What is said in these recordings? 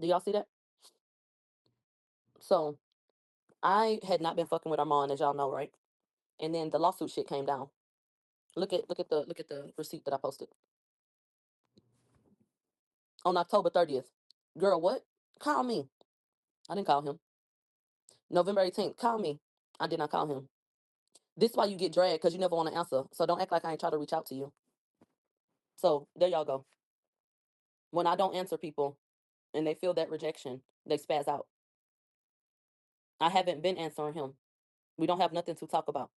Do y'all see that? So I had not been fucking with Armon, as y'all know, right? And then the lawsuit shit came down. Look at the receipt that I posted on October 30th. Girl, what? Call me. I didn't call him. November 18th, call me. I did not call him. This is why you get dragged, because you never want to answer. So don't act like I ain't try to reach out to you. So there y'all go. When I don't answer people and they feel that rejection, they spaz out. I haven't been answering him. We don't have nothing to talk about.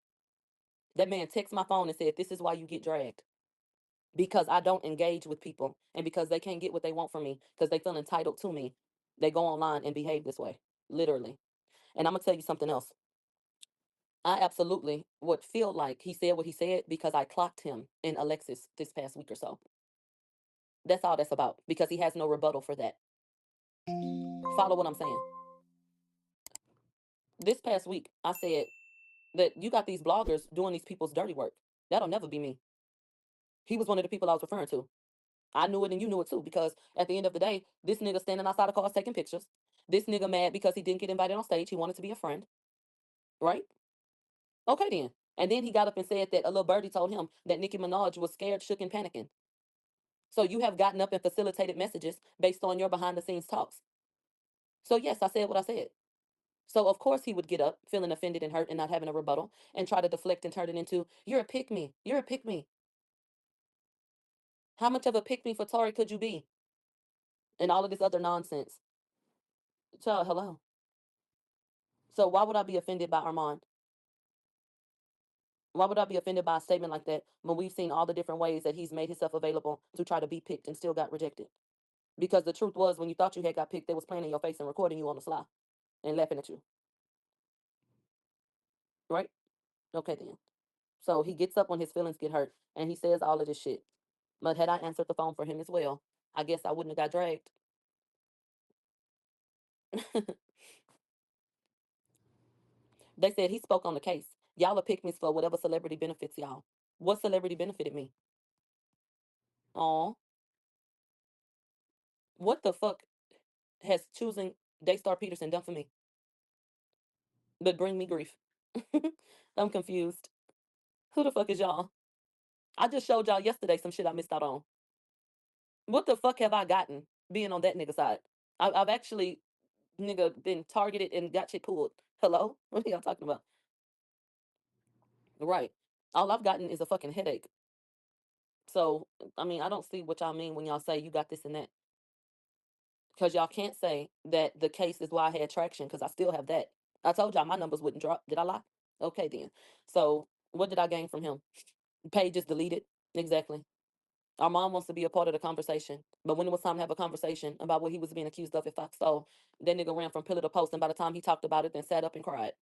That man texted my phone and said, "This is why you get dragged." Because I don't engage with people and because they can't get what they want from me because they feel entitled to me. They go online and behave this way, literally. And I'm going to tell you something else. I absolutely would feel like he said what he said because I clocked him in Alexis this past week or so. That's all that's about because he has no rebuttal for that. Follow what I'm saying. This past week, I said that you got these bloggers doing these people's dirty work. That'll never be me. He was one of the people I was referring to. I knew it and you knew it too because at the end of the day, this nigga standing outside of cars taking pictures. This nigga mad because he didn't get invited on stage. He wanted to be a friend, right? Okay then. And then he got up and said that a little birdie told him that Nicki Minaj was scared, shook, and panicking. So you have gotten up and facilitated messages based on your behind the scenes talks. So yes, I said what I said. So of course he would get up feeling offended and hurt and not having a rebuttal and try to deflect and turn it into, "You're a pick me. You're a pick me." How much of a pick me for Tori could you be? And all of this other nonsense. So hello. So why would I be offended by Armand? Why would I be offended by a statement like that when we've seen all the different ways that he's made himself available to try to be picked and still got rejected? Because the truth was, when you thought you had got picked, they was playing in your face and recording you on the sly and laughing at you, right? Okay then. So he gets up when his feelings get hurt and he says all of this shit. But had I answered the phone for him as well, I guess I wouldn't have got dragged. They said he spoke on the case. Y'all are pick me for whatever celebrity benefits y'all. What celebrity benefited me? Oh, what the fuck has choosing Daystar Peterson done for me? But bring me grief. I'm confused. Who the fuck is y'all? I just showed y'all yesterday some shit I missed out on. What the fuck have I gotten being on that nigga side? I've actually, nigga, been targeted and got shit pulled. Hello? What are y'all talking about? Right. All I've gotten is a fucking headache. So, I mean, I don't see what y'all mean when y'all say you got this and that. Because y'all can't say that the case is why I had traction because I still have that. I told y'all my numbers wouldn't drop. Did I lie? Okay, then. So, what did I gain from him? Page is deleted. Exactly. Our mom wants to be a part of the conversation. But when it was time to have a conversation about what he was being accused of at Fox Soul, that nigga ran from pillar to post. And by the time he talked about it, then sat up and cried.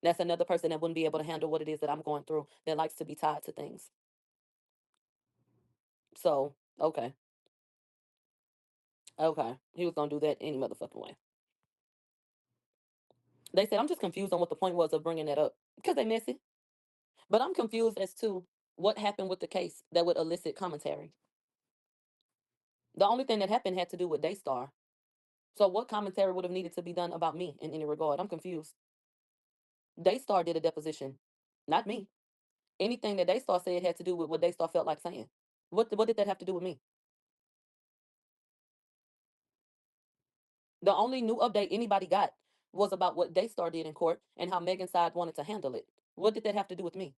That's another person that wouldn't be able to handle what it is that I'm going through that likes to be tied to things. So, okay. Okay. He was going to do that any motherfucking way. They said, I'm just confused on what the point was of bringing that up because they messy. But I'm confused as to what happened with the case that would elicit commentary. The only thing that happened had to do with Daystar. So what commentary would have needed to be done about me in any regard? I'm confused. Daystar did a deposition, not me. Anything that Daystar said had to do with what Daystar felt like saying. What did that have to do with me? The only new update anybody got was about what Daystar did in court and how Megan's side wanted to handle it. What did that have to do with me?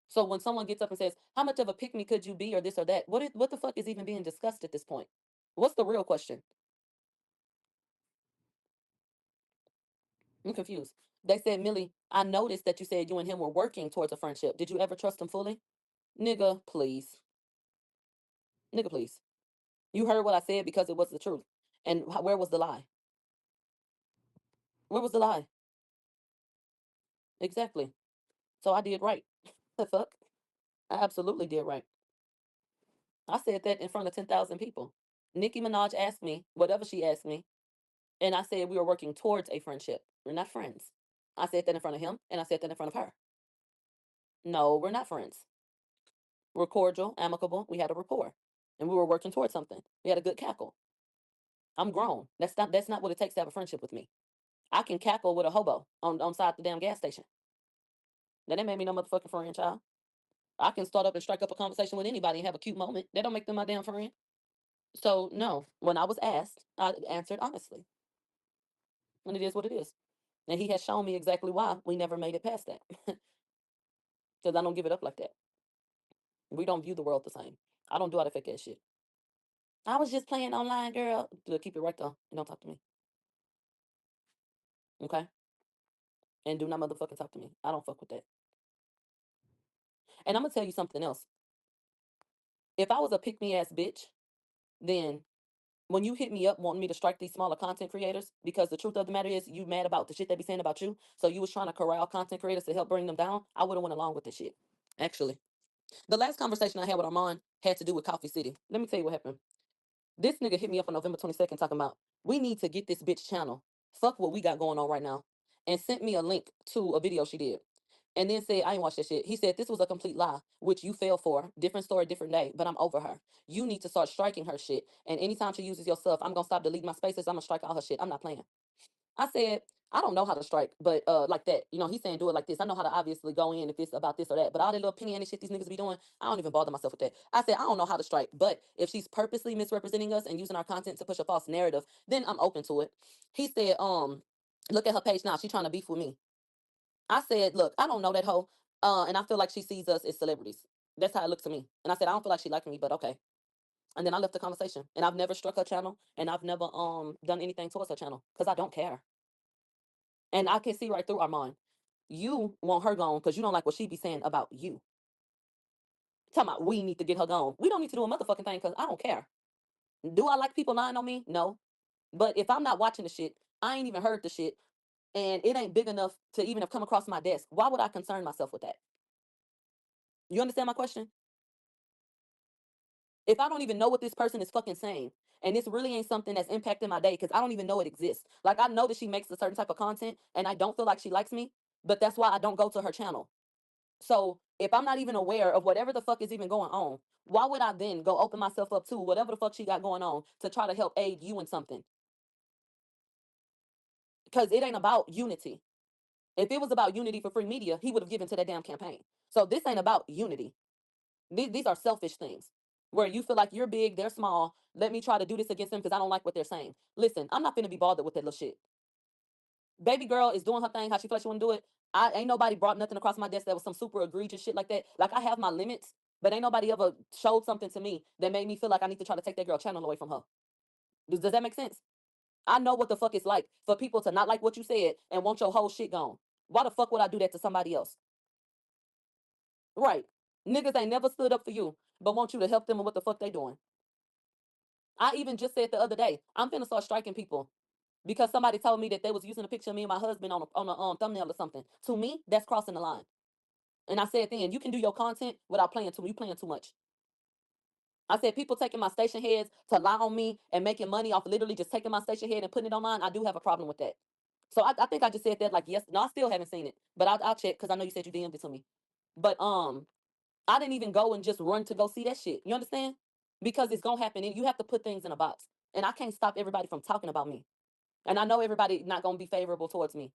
So when someone gets up and says, "How much of a pick me could you be?" or this or that, what the fuck is even being discussed at this point? What's the real question? I'm confused. They said, "Millie, I noticed that you said you and him were working towards a friendship. Did you ever trust him fully?" Nigga, please. Nigga, please. You heard what I said because it was the truth. And where was the lie? Where was the lie? Exactly. So I did right. The fuck? I absolutely did right. I said that in front of 10,000 people. Nicki Minaj asked me, whatever she asked me, and I said we were working towards a friendship. We're not friends. I said that in front of him, and I said that in front of her. No, we're not friends. We're cordial, amicable. We had a rapport, and we were working towards something. We had a good cackle. I'm grown. That's not what it takes to have a friendship with me. I can cackle with a hobo on side the damn gas station. That ain't made me no motherfucking friend, child. I can start up and strike up a conversation with anybody and have a cute moment. That don't make them my damn friend. So no, when I was asked, I answered honestly. And it is what it is. And he has shown me exactly why we never made it past that. Because I don't give it up like that. We don't view the world the same. I don't do all that fake ass shit. I was just playing online, girl. Keep it right there. And don't talk to me. Okay? And do not motherfucking talk to me. I don't fuck with that. And I'm gonna tell you something else. If I was a pick me ass bitch, then when you hit me up wanting me to strike these smaller content creators, because the truth of the matter is you mad about the shit they be saying about you, so you was trying to corral content creators to help bring them down, I would have went along with this shit. Actually, the last conversation I had with Armon had to do with Coffee City. Let me tell you what happened. This nigga hit me up on November 22nd talking about, we need to get this bitch channel. Fuck what we got going on right now. And sent me a link to a video she did. And then said, I ain't watched that shit. He said, this was a complete lie, which you fell for. Different story, different day, but I'm over her. You need to start striking her shit. And anytime she uses your stuff, I'm going to stop deleting my spaces. I'm going to strike all her shit. I'm not playing. I said, I don't know how to strike, but like that. You know, he's saying do it like this. I know how to obviously go in if it's about this or that. But all that little penny and shit these niggas be doing, I don't even bother myself with that. I said, I don't know how to strike. But if she's purposely misrepresenting us and using our content to push a false narrative, then I'm open to it. He said, look at her page now. She's trying to beef with me. I said, look, I don't know that hoe. And I feel like she sees us as celebrities. That's how it looks to me. And I said, I don't feel like she likes me, but okay. And then I left the conversation. And I've never struck her channel, and I've never done anything towards her channel because I don't care. And I can see right through Armon. You want her gone because you don't like what she be saying about you. Talking about we need to get her gone. We don't need to do a motherfucking thing because I don't care. Do I like people lying on me? No. But if I'm not watching the shit, I ain't even heard the shit, and it ain't big enough to even have come across my desk, why would I concern myself with that? You understand my question? If I don't even know what this person is fucking saying, and this really ain't something that's impacting my day because I don't even know it exists. Like, I know that she makes a certain type of content and I don't feel like she likes me, but that's why I don't go to her channel. So if I'm not even aware of whatever the fuck is even going on, why would I then go open myself up to whatever the fuck she got going on to try to help aid you in something? Because it ain't about unity. If it was about unity for free media, he would have given to that damn campaign. So this ain't about unity. These are selfish things where you feel like you're big, they're small. Let me try to do this against them because I don't like what they're saying. Listen, I'm not finna be bothered with that little shit. Baby girl is doing her thing how she feels like she want to do it. I ain't nobody brought nothing across my desk that was some super egregious shit like that. Like, I have my limits, but ain't nobody ever showed something to me that made me feel like I need to try to take that girl channel away from her. Does that make sense? I know what the fuck it's like for people to not like what you said and want your whole shit gone. Why the fuck would I do that to somebody else? Right. Niggas ain't never stood up for you, but want you to help them with what the fuck they doing. I even just said the other day, I'm finna start striking people because somebody told me that they was using a picture of me and my husband on a thumbnail or something. To me, that's crossing the line. And I said then, you can do your content without playing too. You playing too much. I said people taking my station heads to lie on me and making money off literally just taking my station head and putting it online. I do have a problem with that. So I think I just said that like yes. No, I still haven't seen it, but I'll check because I know you said you DM'd it to me. But I didn't even go and just run to go see that shit. You understand? Because it's gonna happen. And you have to put things in a box. And I can't stop everybody from talking about me. And I know everybody not gonna be favorable towards me.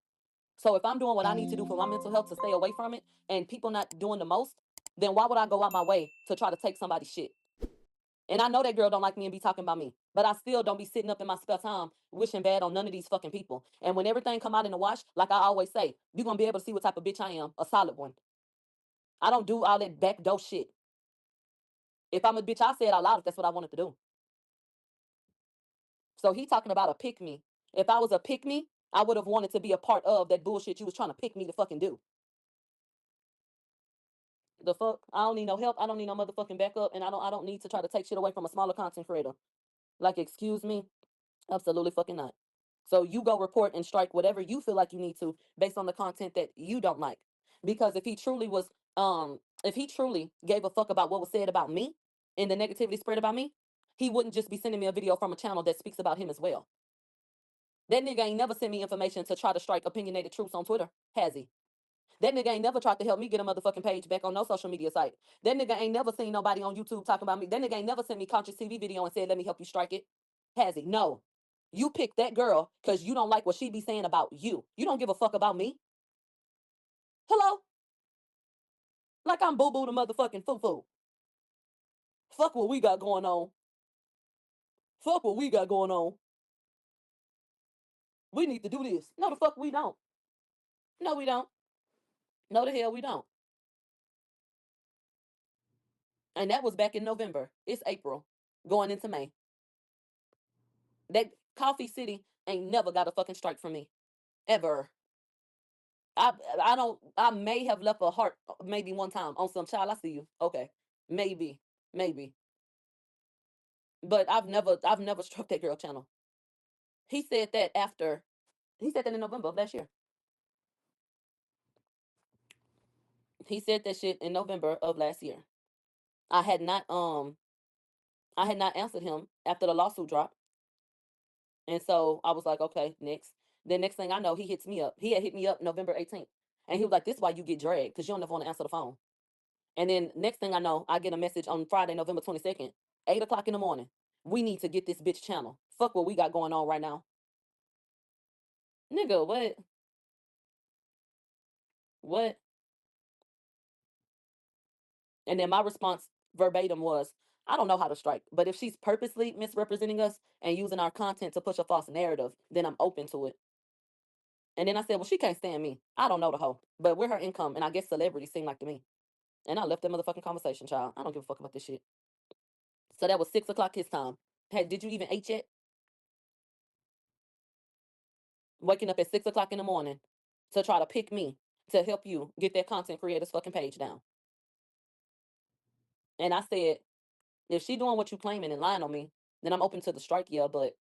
So if I'm doing what I need to do for my mental health to stay away from it, and people not doing the most, then why would I go out my way to try to take somebody's shit? And I know that girl don't like me and be talking about me, but I still don't be sitting up in my spare time wishing bad on none of these fucking people. And when everything come out in the wash, like I always say, you're gonna be able to see what type of bitch I am, a solid one. I don't do all that backdoor shit. If I'm a bitch, I say it out loud if that's what I wanted to do. So he talking about a pick me. If I was a pick me, I would have wanted to be a part of that bullshit you was trying to pick me to fucking do. The fuck? I don't need no help. I don't need no motherfucking backup, and I don't need to try to take shit away from a smaller content creator. Like, excuse me? Absolutely fucking not. So you go report and strike whatever you feel like you need to based on the content that you don't like. Because if he truly gave a fuck about what was said about me and the negativity spread about me, he wouldn't just be sending me a video from a channel that speaks about him as well. That nigga ain't never sent me information to try to strike opinionated truths on Twitter, has he? That nigga ain't never tried to help me get a motherfucking page back on no social media site. That nigga ain't never seen nobody on YouTube talking about me. That nigga ain't never sent me conscious TV video and said, let me help you strike it. Has he? No. You pick that girl because you don't like what she be saying about you. You don't give a fuck about me. Hello? Like I'm boo boo the motherfucking foo foo. Fuck what we got going on. Fuck what we got going on. We need to do this. No, the fuck we don't. No, we don't. No, the hell we don't. And that was back in November. It's April, going into May. That Coffee City ain't never got a fucking strike from me. Ever. I I may have left a heart maybe one time on some child. I see you. Okay. Maybe. Maybe. But I've never struck that girl channel. He said that after he said that in November of last year. He said that shit in November of last year. I had not I had not answered him after the lawsuit dropped. And so I was like, okay, next. Then next thing I know, he hits me up. He had hit me up November 18th. And he was like, this is why you get dragged, because you don't ever want to answer the phone. And then next thing I know, I get a message on Friday, November 22nd, 8 o'clock in the morning. We need to get this bitch channel. Fuck what we got going on right now. Nigga, what? What? And then my response verbatim was, I don't know how to strike, but if she's purposely misrepresenting us and using our content to push a false narrative, then I'm open to it. And then I said, well, she can't stand me. I don't know the hoe, but we're her income, and I guess celebrities seem like to me. And I left that motherfucking conversation, child. I don't give a fuck about this shit. So that was 6 o'clock his time. Hey, did you even eat yet? Waking up at 6 o'clock in the morning to try to pick me to help you get that content creators fucking page down. And I said, if she doing what you claiming and lying on me, then I'm open to the strike, yeah, but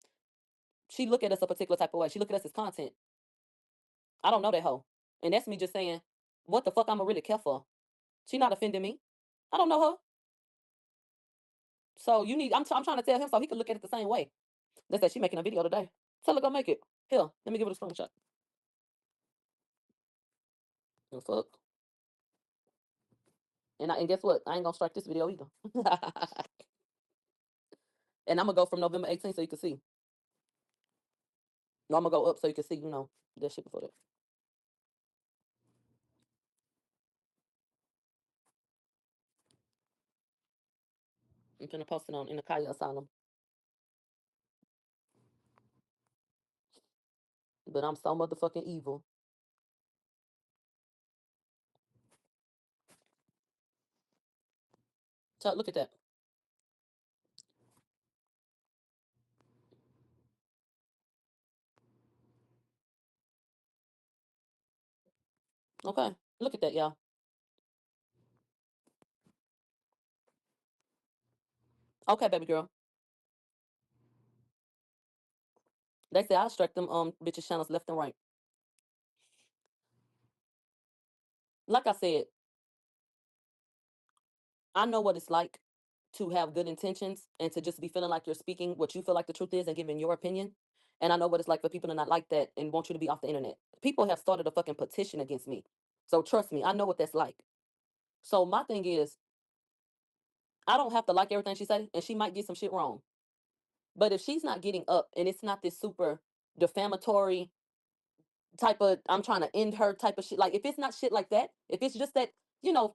she look at us a particular type of way. She look at us as content. I don't know that hoe. And that's me just saying, what the fuck I'ma really care for? She not offending me. I don't know her. So you need, I'm trying to tell him so he can look at it the same way. They said she making a video today. Tell her go make it. Here, let me give it a screenshot. The fuck? And guess what? I ain't gonna strike this video either. And I'm gonna go from November 18th so you can see. No, I'm gonna go up so you can see, that shit before that. I'm gonna post it on in the Kaya Asylum. But I'm so motherfucking evil. So look at that. Okay. Look at that, y'all. Okay, baby girl. They say I strike them bitches channels left and right. Like I said, I know what it's like to have good intentions and to just be feeling like you're speaking what you feel like the truth is and giving your opinion. And I know what it's like for people to not like that and want you to be off the internet. People have started a fucking petition against me. So trust me, I know what that's like. So my thing is, I don't have to like everything she say, and she might get some shit wrong. But if she's not getting up and it's not this super defamatory type of I'm trying to end her type of shit. Like if it's not shit like that, if it's just that,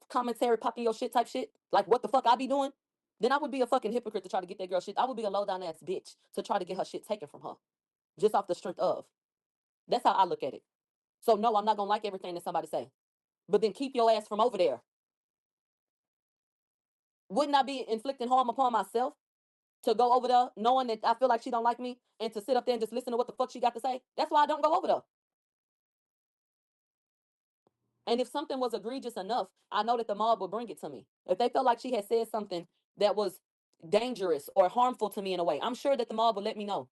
commentary popping your shit type shit, like what the fuck I be doing, then I would be a fucking hypocrite to try to get that girl shit. I would be a low down ass bitch to try to get her shit taken from her. Just off the strength of. That's how I look at it. So no, I'm not gonna like everything that somebody say. But then keep your ass from over there. Wouldn't I be inflicting harm upon myself to go over there knowing that I feel like she don't like me and to sit up there and just listen to what the fuck she got to say? That's why I don't go over there. And if something was egregious enough, I know that the mob would bring it to me. If they felt like she had said something that was dangerous or harmful to me in a way, I'm sure that the mob would let me know.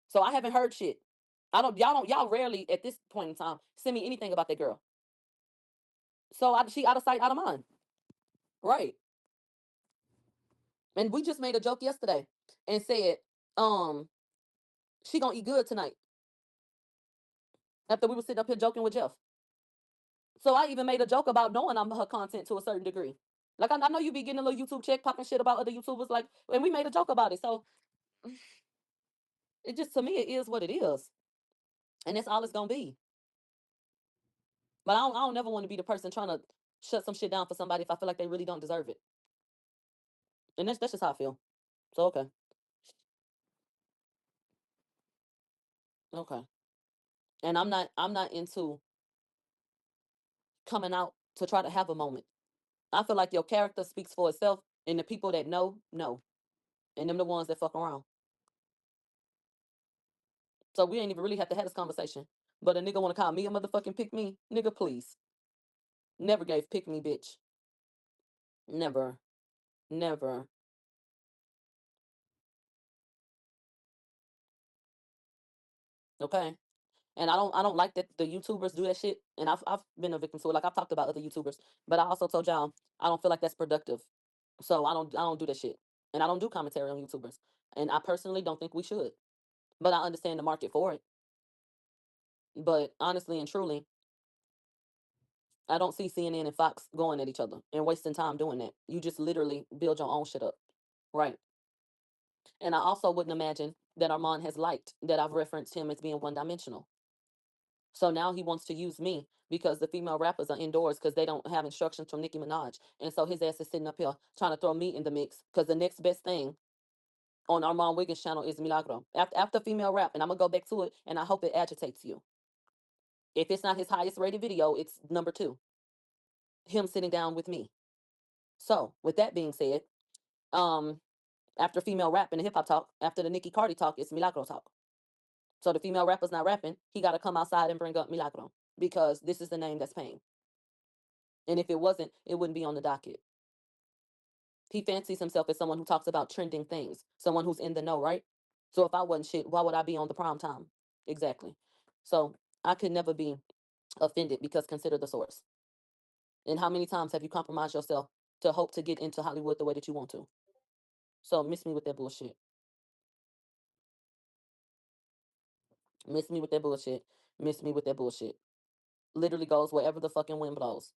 So I haven't heard shit. Y'all rarely at this point in time send me anything about that girl. So she out of sight, out of mind. Right. And we just made a joke yesterday and said, um, she gonna eat good tonight. After we were sitting up here joking with Jeff. So I even made a joke about knowing I'm her content to a certain degree. Like I know you be getting a little YouTube check, popping shit about other YouTubers, like, and we made a joke about it. So It just, to me, it is what it is. And that's all it's gonna be. But I don't never want to be the person trying to shut some shit down for somebody if I feel like they really don't deserve it. And that's just how I feel. So okay. Okay. And I'm not into coming out to try to have a moment. I feel like your character speaks for itself, and the people that know. And them the ones that fuck around. So we ain't even really have to have this conversation. But a nigga wanna call me a motherfucking pick me? Nigga, please. Never gave pick me, bitch. Never. Never. Okay. And I don't like that the YouTubers do that shit. And I've been a victim to it. Like I've talked about other YouTubers. But I also told y'all I don't feel like that's productive. So I don't do that shit. And I don't do commentary on YouTubers. And I personally don't think we should. But I understand the market for it. But honestly and truly, I don't see CNN and Fox going at each other and wasting time doing that. You just literally build your own shit up. Right. And I also wouldn't imagine that Armon has liked that I've referenced him as being one dimensional. So now he wants to use me because the female rappers are indoors because they don't have instructions from Nicki Minaj. And so his ass is sitting up here trying to throw me in the mix because the next best thing on Armon Wiggins' channel is Milagro. After female rap, and I'm going to go back to it, and I hope it agitates you. If it's not his highest rated video, it's number 2. Him sitting down with me. So, with that being said, um, after female rap and the hip hop talk, after the Nicki Cardi talk, it's Milagro talk. So the female rapper's not rapping. He got to come outside and bring up Milagro because this is the name that's paying. And if it wasn't, it wouldn't be on the docket. He fancies himself as someone who talks about trending things, someone who's in the know, right? So if I wasn't shit, why would I be on the prime time? Exactly. So I could never be offended because consider the source. And how many times have you compromised yourself to hope to get into Hollywood the way that you want to? So miss me with that bullshit. Miss me with that bullshit. Miss me with that bullshit. Literally goes wherever the fucking wind blows.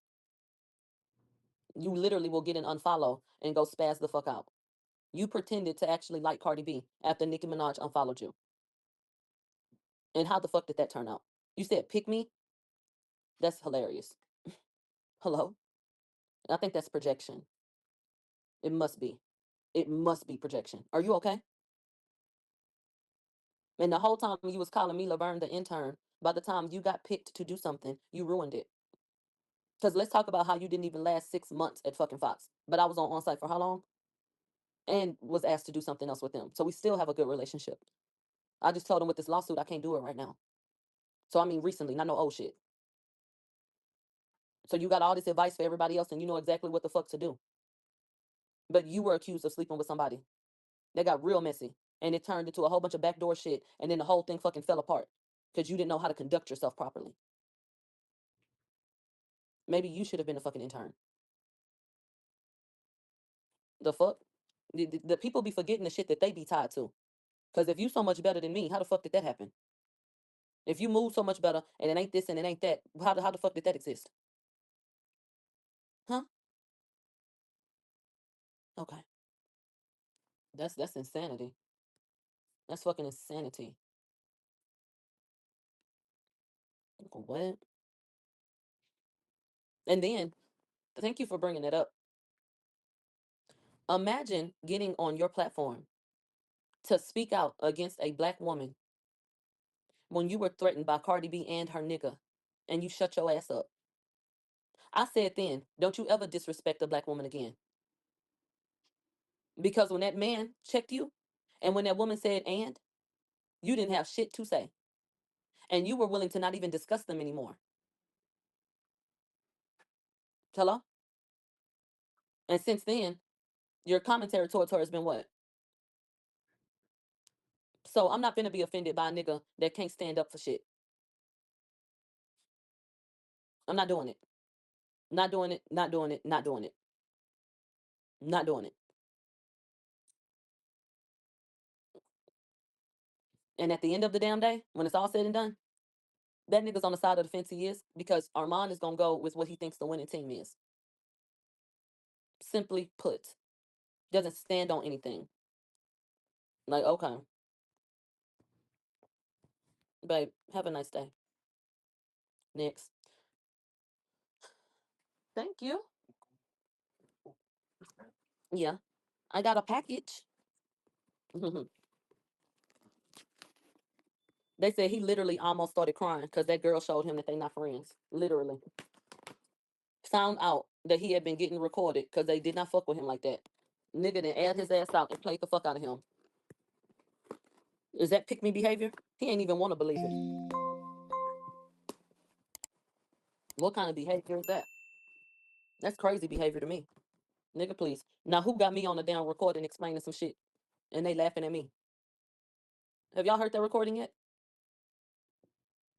You literally will get an unfollow and go spaz the fuck out. You pretended to actually like Cardi B after Nicki Minaj unfollowed you. And how the fuck did that turn out? You said pick me? That's hilarious. Hello? I think that's projection. It must be. It must be projection. Are you okay? And the whole time you was calling me Laverne the intern, by the time you got picked to do something, you ruined it. Because let's talk about how you didn't even last 6 months at fucking Fox. But I was on site for how long? And was asked to do something else with them. So we still have a good relationship. I just told him with this lawsuit, I can't do it right now. So I mean recently, not no old shit. So you got all this advice for everybody else and you know exactly what the fuck to do. But you were accused of sleeping with somebody. That got real messy. And it turned into a whole bunch of backdoor shit. And then the whole thing fucking fell apart. Because you didn't know how to conduct yourself properly. Maybe you should have been a fucking intern. The fuck? The people be forgetting the shit that they be tied to. Because if you so much better than me, how the fuck did that happen? If you move so much better and it ain't this and it ain't that, how the fuck did that exist? Huh? Okay. That's insanity. That's fucking insanity. What? And then, thank you for bringing it up. Imagine getting on your platform to speak out against a black woman when you were threatened by Cardi B and her nigga, and you shut your ass up. I said then, don't you ever disrespect a black woman again. Because when that man checked you, and when that woman said and, you didn't have shit to say. And you were willing to not even discuss them anymore. Hello? And since then, your commentary towards her has been what? So I'm not gonna be offended by a nigga that can't stand up for shit. I'm not doing it. Not doing it, not doing it, not doing it, not doing it. And at the end of the damn day, when it's all said and done, that nigga's on the side of the fence he is because Armand is gonna go with what he thinks the winning team is. Simply put, doesn't stand on anything. Like, okay. Babe, have a nice day. Next. Thank you. Yeah. I got a package. They said he literally almost started crying because that girl showed him that they not friends. Literally. Found out that he had been getting recorded because they did not fuck with him like that. Nigga then add his ass out and played the fuck out of him. Is that pick me behavior? He ain't even want to believe it. What kind of behavior is that? That's crazy behavior to me. Nigga, please. Now, who got me on the down recording explaining some shit and they laughing at me? Have y'all heard that recording yet?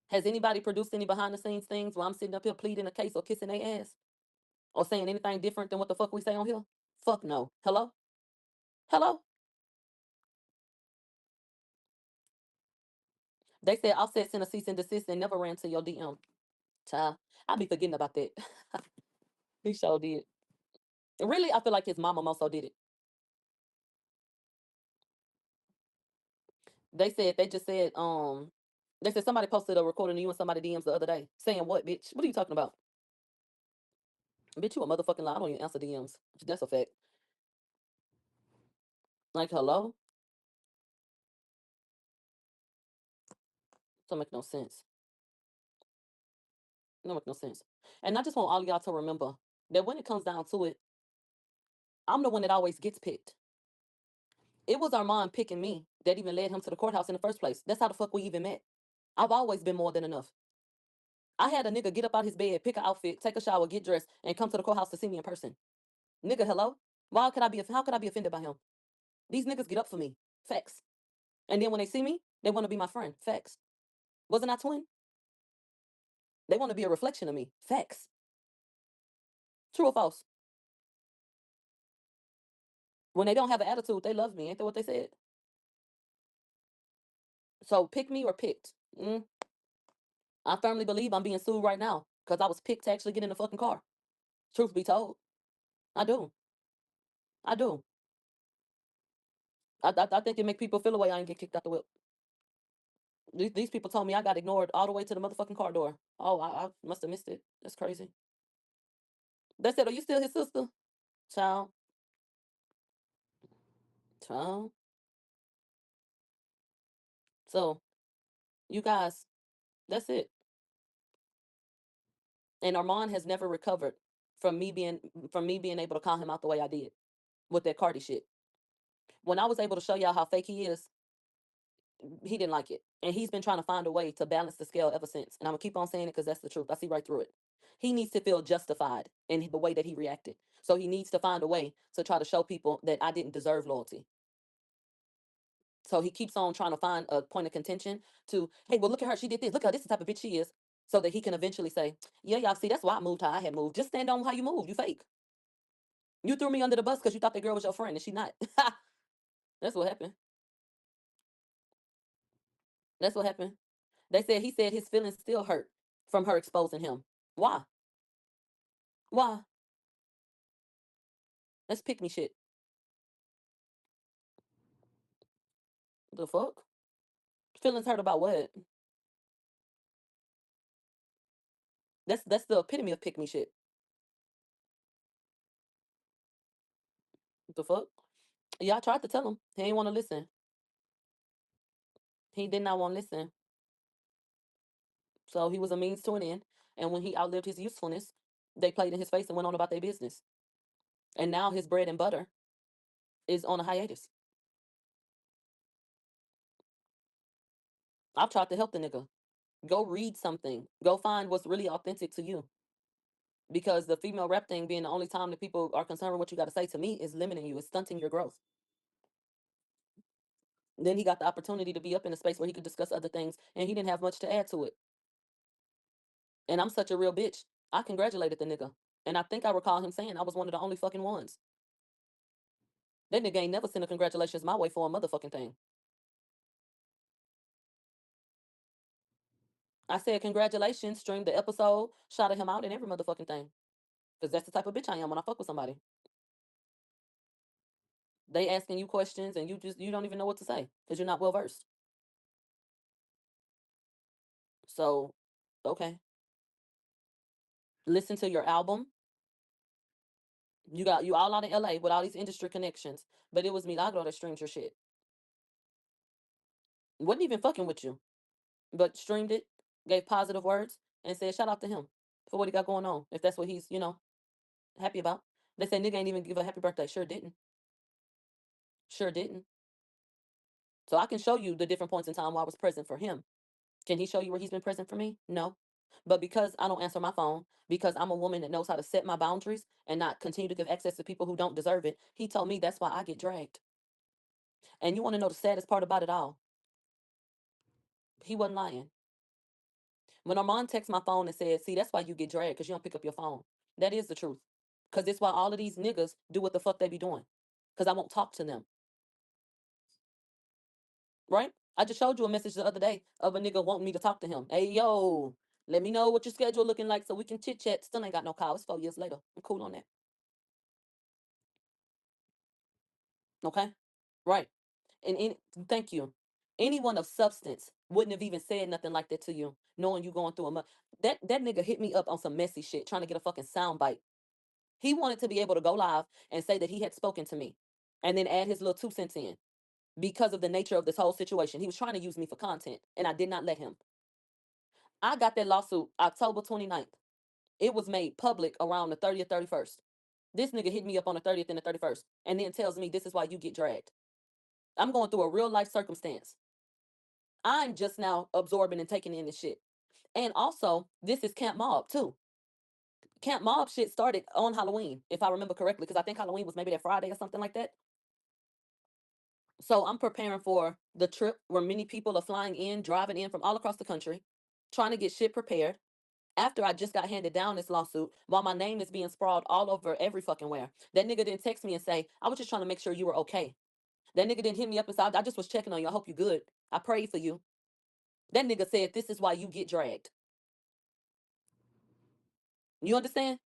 Has anybody produced any behind the scenes things while I'm sitting up here pleading a case or kissing their ass? Or saying anything different than what the fuck we say on here? Fuck no. Hello? Hello? They said Offset sent a cease and desist and never ran to your DM. Child, I be forgetting about that. He sure did. Really, I feel like his mama also did it. They just said, they said somebody posted a recording of you and somebody DMs the other day. Saying what, bitch? What are you talking about? Bitch, you a motherfucking lie. I don't even answer DMs. That's a fact. Like, hello? Don't make no sense. Don't make no sense. And I just want all of y'all to remember that when it comes down to it, I'm the one that always gets picked. It was Armand picking me that even led him to the courthouse in the first place. That's how the fuck we even met. I've always been more than enough. I had a nigga get up out his bed, pick an outfit, take a shower, get dressed, and come to the courthouse to see me in person. Nigga, hello? How could I be offended by him? These niggas get up for me. Facts. And then when they see me, they want to be my friend. Facts. Wasn't I twin? They want to be a reflection of me. Facts. True or false? When they don't have an attitude, they love me. Ain't that what they said? So pick me or picked. I firmly believe I'm being sued right now because I was picked to actually get in the fucking car. Truth be told, I do. I do. I think it make people feel the way I ain't get kicked out the whip. These people told me I got ignored all the way to the motherfucking car door. Oh, I must have missed it. That's crazy. They said, "Are you still his sister?" Child, child. So you guys, that's it. And Armand has never recovered from me being able to call him out the way I did with that Cardi shit. When I was able to show y'all how fake he is, he didn't like it. And he's been trying to find a way to balance the scale ever since. And I'm gonna keep on saying it because that's the truth. I see right through it. He needs to feel justified in the way that he reacted. So he needs to find a way to try to show people that I didn't deserve loyalty. So he keeps on trying to find a point of contention to, hey, well, look at her. She did this. Look at her. This is the type of bitch she is. So that he can eventually say, yeah, y'all see, that's why I moved how I had moved. Just stand on how you moved. You fake. You threw me under the bus because you thought that girl was your friend and she not. That's what happened. That's what happened. He said his feelings still hurt from her exposing him. Why? Why? That's pick me shit. The fuck? Feelings hurt about what? That's the epitome of pick me shit. The fuck? Yeah, I tried to tell him. He ain't want to listen. He did not want to listen. So he was a means to an end. And when he outlived his usefulness, they played in his face and went on about their business. And now his bread and butter is on a hiatus. I've tried to help the nigga. Go read something. Go find what's really authentic to you. Because the female rep thing being the only time that people are concerned with what you got to say to me is limiting you. It's stunting your growth. Then he got the opportunity to be up in a space where he could discuss other things, and he didn't have much to add to it. And I'm such a real bitch. I congratulated the nigga. And I think I recall him saying I was one of the only fucking ones. That nigga ain't never sent a congratulations my way for a motherfucking thing. I said congratulations, streamed the episode, shouted him out and every motherfucking thing. Because that's the type of bitch I am when I fuck with somebody. They asking you questions and you don't even know what to say because you're not well versed. So, okay. Listen to your album. You all out in LA with all these industry connections. But it was Milagro that streamed your shit. Wasn't even fucking with you. But streamed it, gave positive words, and said shout out to him for what he got going on. If that's what he's, happy about. They say nigga ain't even give a happy birthday. Sure didn't. Sure didn't. So I can show you the different points in time where I was present for him. Can he show you where he's been present for me? No. But because I don't answer my phone, because I'm a woman that knows how to set my boundaries and not continue to give access to people who don't deserve it, he told me that's why I get dragged. And you want to know the saddest part about it all? He wasn't lying. When Armon texts my phone and says, see, that's why you get dragged, because you don't pick up your phone. That is the truth. Because it's why all of these niggas do what the fuck they be doing. Because I won't talk to them. Right? I just showed you a message the other day of a nigga wanting me to talk to him. Hey, yo, let me know what your schedule looking like so we can chit chat. Still ain't got no call. It's 4 years later. I'm cool on that. Okay? Right. And thank you. Anyone of substance wouldn't have even said nothing like that to you, knowing you going through that nigga hit me up on some messy shit, trying to get a fucking soundbite. He wanted to be able to go live and say that he had spoken to me and then add his little 2 cents in because of the nature of this whole situation. He was trying to use me for content, and I did not let him. I got that lawsuit October 29th. It was made public around the 30th, 31st. This nigga hit me up on the 30th and the 31st and then tells me this is why you get dragged. I'm going through a real life circumstance. I'm just now absorbing and taking in this shit. And also, this is Camp Mob too. Camp Mob shit started on Halloween, if I remember correctly, because I think Halloween was maybe that Friday or something like that. So I'm preparing for the trip where many people are flying in, driving in from all across the country, trying to get shit prepared. After I just got handed down this lawsuit, while my name is being sprawled all over every fucking where. That nigga didn't text me and say, I was just trying to make sure you were okay. That nigga didn't hit me up and say, I just was checking on you. I hope you good. I prayed for you. That nigga said, this is why you get dragged. You understand?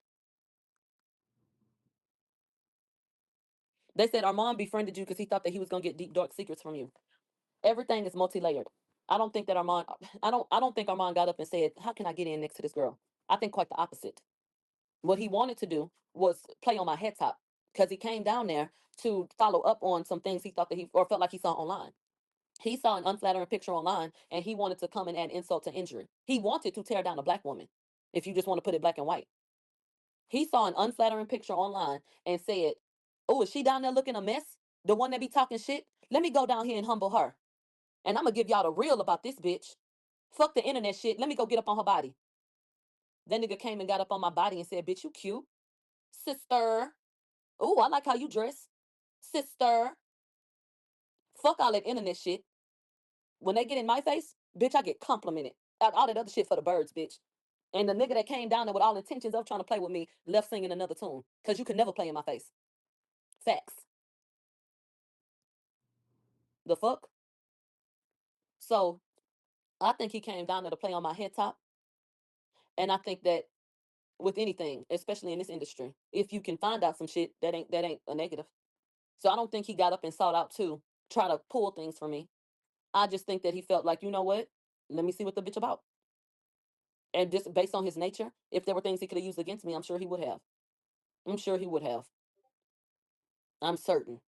They said Armand befriended you because he thought that he was gonna get deep dark secrets from you. Everything is multi-layered. I don't think that Armand I don't think Armand got up and said, how can I get in next to this girl? I think quite the opposite. What he wanted to do was play on my head top because he came down there to follow up on some things he thought that he or felt like he saw online. He saw an unflattering picture online and he wanted to come and add insult to injury. He wanted to tear down a black woman, if you just want to put it black and white. He saw an unflattering picture online and said, oh, is she down there looking a mess? The one that be talking shit? Let me go down here and humble her. And I'm going to give y'all the real about this bitch. Fuck the internet shit. Let me go get up on her body. That nigga came and got up on my body and said, bitch, you cute. Sister. Oh, I like how you dress. Sister. Fuck all that internet shit. When they get in my face, bitch, I get complimented. All that other shit for the birds, bitch. And the nigga that came down there with all intentions of trying to play with me left singing another tune. Because you could never play in my face. Facts. The fuck? So I think he came down there to play on my head top. And I think that with anything, especially in this industry, if you can find out some shit, that ain't a negative. So I don't think he got up and sought out to try to pull things from me. I just think that he felt like, you know what? Let me see what the bitch about. And just based on his nature, if there were things he could have used against me, I'm sure he would have. I'm sure he would have. I'm certain.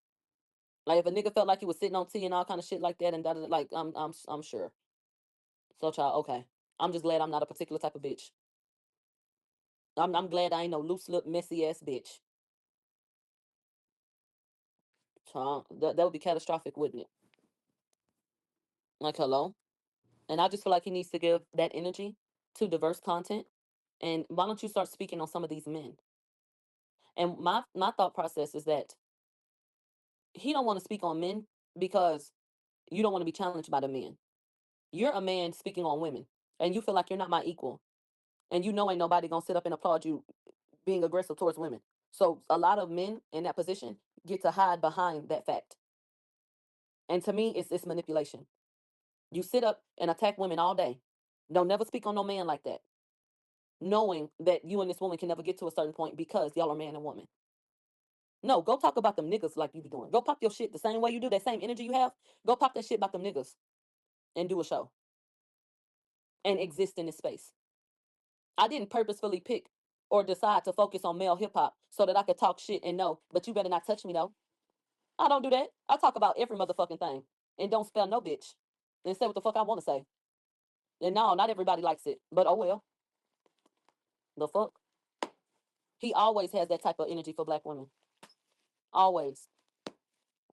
Like if a nigga felt like he was sitting on tea and all kind of shit like that, and like I'm sure. So child, okay. I'm just glad I'm not a particular type of bitch. I'm glad I ain't no loose lip messy ass bitch. Child, that would be catastrophic, wouldn't it? Like hello. And I just feel like he needs to give that energy to diverse content. And why don't you start speaking on some of these men? And my thought process is that he don't want to speak on men because you don't want to be challenged by the men. You're a man speaking on women, and you feel like you're not my equal, and you know ain't nobody gonna sit up and applaud you being aggressive towards women. So a lot of men in that position get to hide behind that fact. And to me, it's manipulation. You sit up and attack women all day. Don't never speak on no man like that, knowing that you and this woman can never get to a certain point because y'all are man and woman. No, go talk about them niggas like you be doing. Go pop your shit the same way you do, that same energy you have. Go pop that shit about them niggas and do a show. and exist in this space. I didn't purposefully pick or decide to focus on male hip hop so that I could talk shit and know, but you better not touch me though. I don't do that. I talk about every motherfucking thing and don't spell no bitch and say what the fuck I want to say. And no, not everybody likes it, but oh well. The fuck? He always has that type of energy for black women. Always.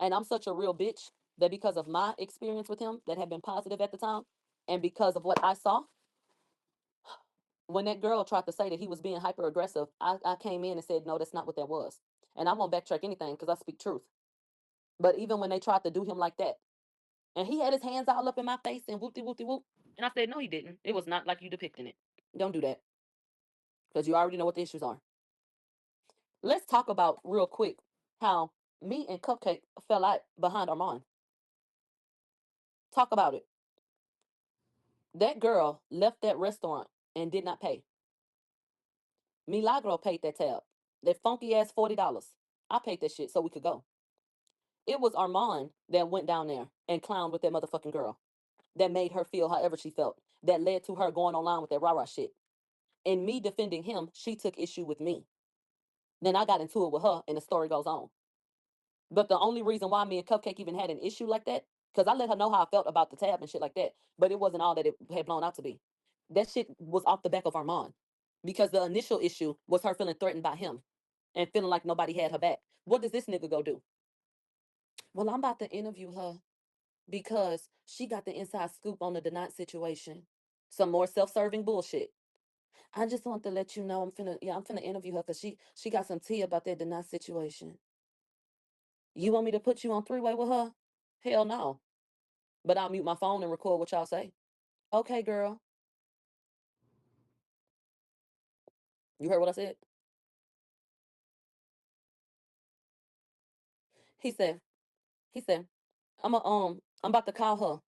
And I'm such a real bitch that because of my experience with him that had been positive at the time, and because of what I saw, when that girl tried to say that he was being hyper aggressive, I came in and said, no, that's not what that was. And I won't backtrack anything because I speak truth. But even when they tried to do him like that, and he had his hands all up in my face and whoopty whoopty whoop, and I said, no, he didn't. It was not like you depicting it. Don't do that because you already know what the issues are. Let's talk about real quick how me and Cupcake fell out behind Armon. Talk about it. That girl left that restaurant and did not pay. Milagro paid that tab. That funky ass $40. I paid that shit so we could go. It was Armand that went down there and clowned with that motherfucking girl. That made her feel however she felt. That led to her going online with that rah-rah shit. And me defending him, she took issue with me. Then I got into it with her and the story goes on. But the only reason why me and Cupcake even had an issue like that, because I let her know how I felt about the tab and shit like that, but it wasn't all that it had blown out to be. That shit was off the back of Armand. Because the initial issue was her feeling threatened by him and feeling like nobody had her back. What does this nigga go do? Well, I'm about to interview her because she got the inside scoop on the denied situation. Some more self-serving bullshit. I just want to let you know I'm finna interview her because she got some tea about that denied situation. You want me to put you on three-way with her? Hell no. But I'll mute my phone and record what y'all say. Okay, girl. You heard what I said? He said, he said, I'm about to call her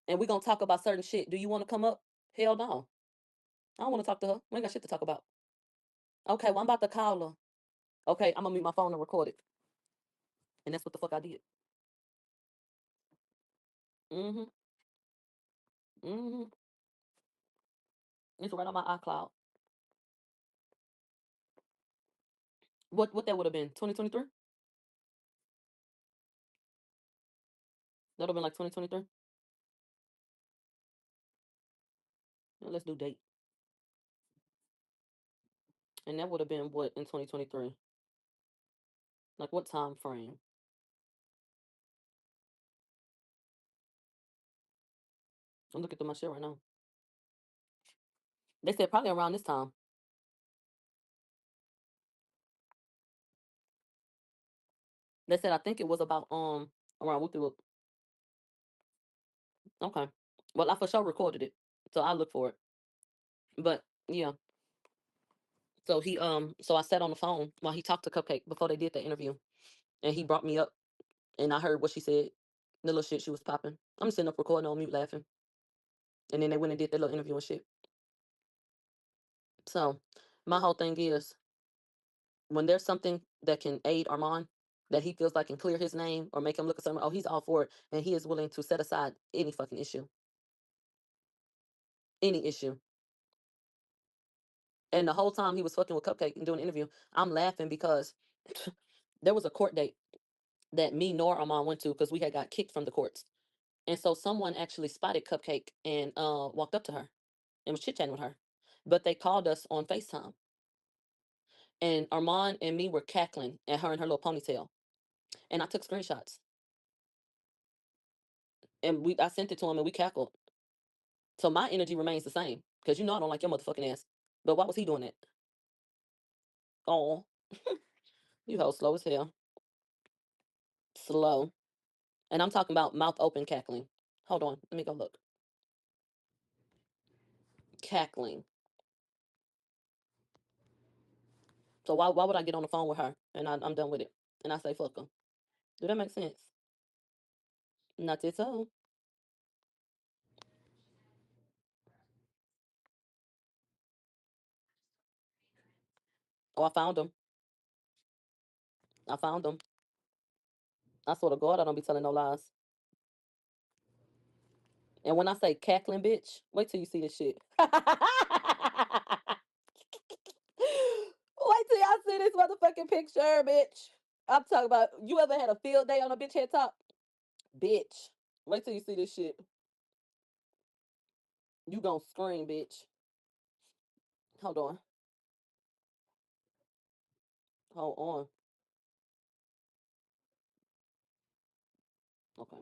and we're gonna talk about certain shit. Do you want to come up? Hell no. I don't want to talk to her. We ain't got shit to talk about. Okay, well, I'm about to call her. Okay, I'm gonna mute my phone and record it. And that's what the fuck I did. Mm-hmm. Mm-hmm. It's right on my iCloud. What that would have been? 2023? That would have been like 2023. Let's do date. And that would have been what in 2023? Like what time frame? I'm looking through my shit right now. They said probably around this time. They said I think it was about around whoop whoop. Okay. Well, I for sure recorded it, so I look for it. But yeah, so I sat on the phone while he talked to Cupcake before they did the interview, and he brought me up, and I heard what she said, the little shit she was popping. I'm sitting up recording on mute laughing, and then they went and did their little interview and shit. So my whole thing is when there's something that can aid Armand, that he feels like can clear his name or make him look at something, oh, he's all for it, and he is willing to set aside any fucking issue, any issue. And the whole time he was fucking with Cupcake and doing an interview, I'm laughing because there was a court date that me nor Armand went to because we had got kicked from the courts. And so someone actually spotted Cupcake and walked up to her and was chit chatting with her. But they called us on FaceTime. And Armand and me were cackling at her and her little ponytail. And I took screenshots. And I sent it to him and we cackled. So my energy remains the same. Because you know I don't like your motherfucking ass. But why was he doing that? Oh, you hoe slow as hell. Slow. And I'm talking about mouth open cackling. Hold on. Let me go look. Cackling. So why would I get on the phone with her and I'm done with it? And I say, fuck her. Do that make sense? Not at all. Oh, I found them. I found them. I swear to God, I don't be telling no lies. And when I say cackling, bitch, wait till you see this shit. Wait till y'all see this motherfucking picture, bitch. I'm talking about, you ever had a field day on a bitch head top? Bitch. Wait till you see this shit. You gonna scream, bitch. Hold on. Hold on. Okay.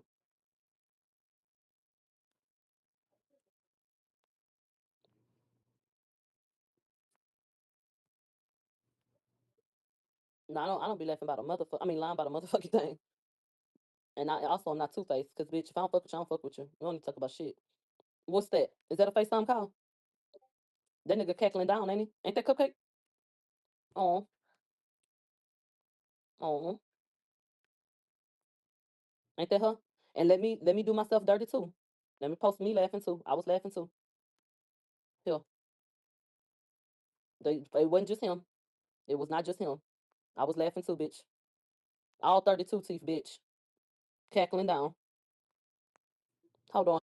No, I don't be laughing about a motherfucker. I mean, lying about a motherfucking thing. And I also am not two faced, because bitch, if I don't fuck with you, I don't fuck with you. We don't need to talk about shit. What's that? Is that a FaceTime call? That nigga cackling down, ain't he? Ain't that cupcake? Oh, oh, ain't that her? And let me do myself dirty too. Let me post me laughing too. I was laughing too. Here, it wasn't just him. It was not just him. I was laughing too, bitch. All 32 teeth, bitch, cackling down. Hold on.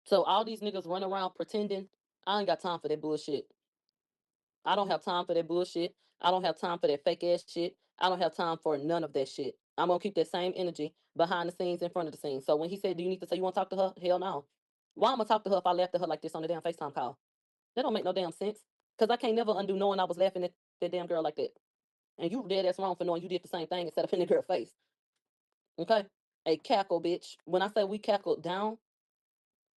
So all these niggas run around pretending. I ain't got time for that bullshit. I don't have time for that bullshit. I don't have time for that fake ass shit. I don't have time for none of that shit. I'm gonna keep that same energy behind the scenes, in front of the scenes. So when he said, "Do you need to say you want to talk to her?" Hell no. Why I'm gonna talk to her if I laughed at her like this on the damn FaceTime call? That don't make no damn sense. Cause I can't never undo knowing I was laughing at that damn girl like that. And you dead ass wrong for knowing you did the same thing instead of in the girl's face. Okay? A cackle, bitch. When I say we cackled down,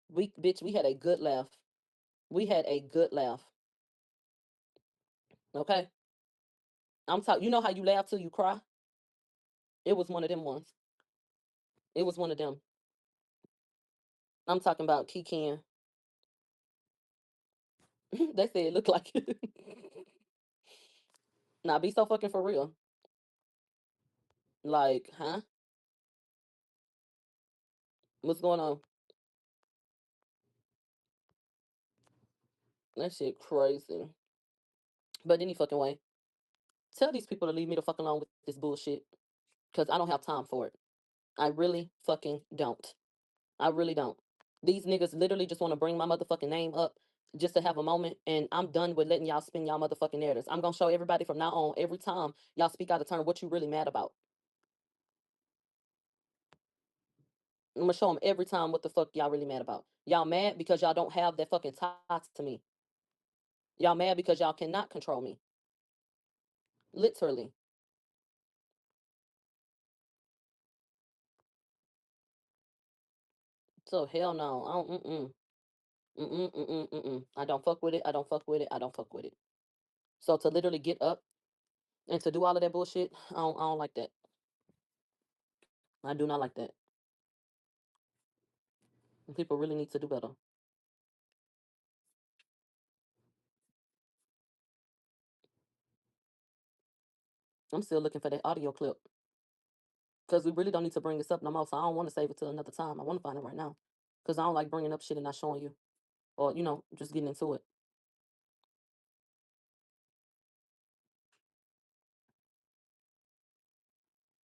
we had a good laugh. We had a good laugh. Okay? I'm talking. You know how you laugh till you cry? It was one of them ones. It was one of them. I'm talking about Kikin. They said it looked like it. Nah, be so fucking for real. Like, huh? What's going on? That shit crazy. But any fucking way, tell these people to leave me the fuck alone with this bullshit. Cause I don't have time for it. I really fucking don't. I really don't. These niggas literally just want to bring my motherfucking name up just to have a moment, and I'm done with letting y'all spin y'all motherfucking narratives. I'm gonna show everybody from now on, every time y'all speak out of turn, what you really mad about. I'm gonna show them every time what the fuck y'all really mad about. Y'all mad because y'all don't have that fucking ties to me. Y'all mad because y'all cannot control me. Literally. So hell no. I don't. Mm-mm. Mm-mm. Mm-mm. Mm-mm. I don't fuck with it. I don't fuck with it. I don't fuck with it. So to literally get up and to do all of that bullshit, I don't like that. I do not like that. People really need to do better. I'm still looking for that audio clip because we really don't need to bring this up no more. So I don't want to save it till another time. I want to find it right now because I don't like bringing up shit and not showing you, or just getting into it.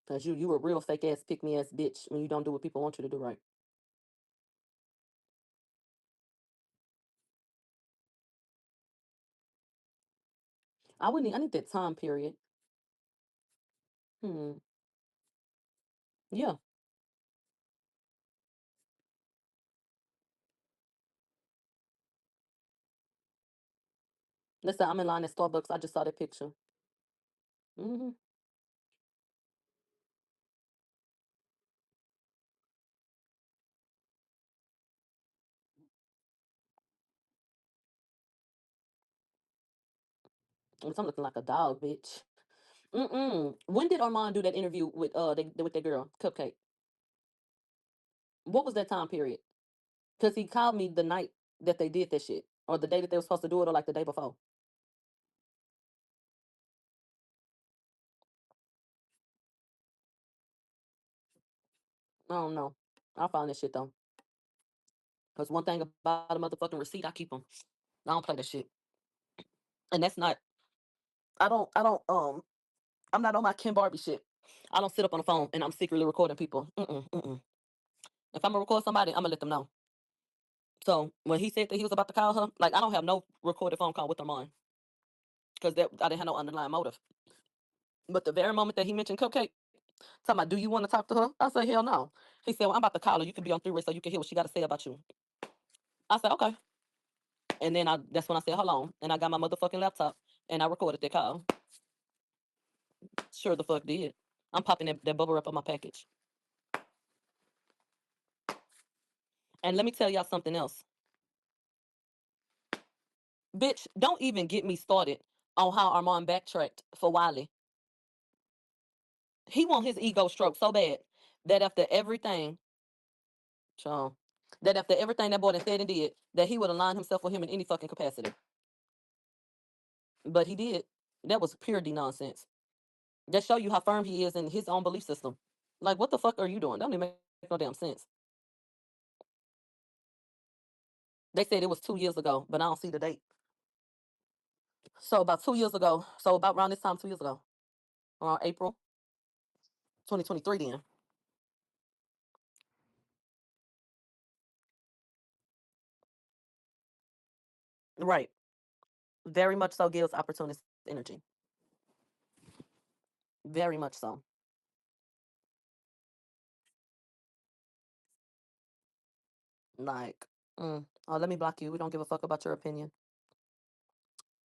Because you a real fake ass pick me ass bitch when you don't do what people want you to do right. I need that time period. Hmm. Yeah. Listen, I'm in line at Starbucks. I just saw that picture. Hmm. I'm looking like a dog, bitch. Mm-mm. When did Armand do that interview with with that girl, Cupcake? What was that time period? Because he called me the night that they did that shit, or the day that they were supposed to do it, or like the day before. I don't know. I'll find that shit though. Because one thing about a motherfucking receipt, I keep them. I don't play that shit. And that's not. I don't. I'm not on my Kim Barbie shit. I don't sit up on the phone and I'm secretly recording people. If I'm gonna record somebody, I'm gonna let them know. So when he said that he was about to call her, like I don't have no recorded phone call with Armon because that I didn't have no underlying motive. But the very moment that he mentioned Cupcake, talking about, do you want to talk to her? I said, hell no. He said, well, I'm about to call her. You can be on three-way so you can hear what she got to say about you. I said, okay. And then that's when I said, hold on. And I got my motherfucking laptop and I recorded that call. Sure the fuck did. I'm popping that bubble wrap on my package. And let me tell y'all something else. Bitch, don't even get me started on how Armand backtracked for Wiley. He want his ego stroked so bad that after everything, Sean, that after everything that boy done said and did, that he would align himself with him in any fucking capacity. But he did. That was pure D nonsense. That show you how firm he is in his own belief system. Like, what the fuck are you doing? That don't even make no damn sense. They said it was 2 years ago, but I don't see the date. So about 2 years ago, so about around this time 2 years ago, around April 2023 then. Right. Very much so gives opportunist energy. Very much so. Like, oh, let me block you. We don't give a fuck about your opinion.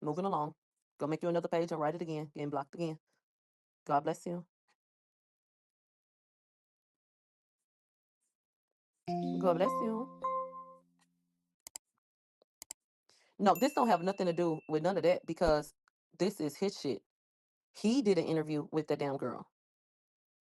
Moving along. Go make you another page and write it again. Getting blocked again. God bless you. God bless you. No, this don't have nothing to do with none of that because this is his shit. He did an interview with that damn girl.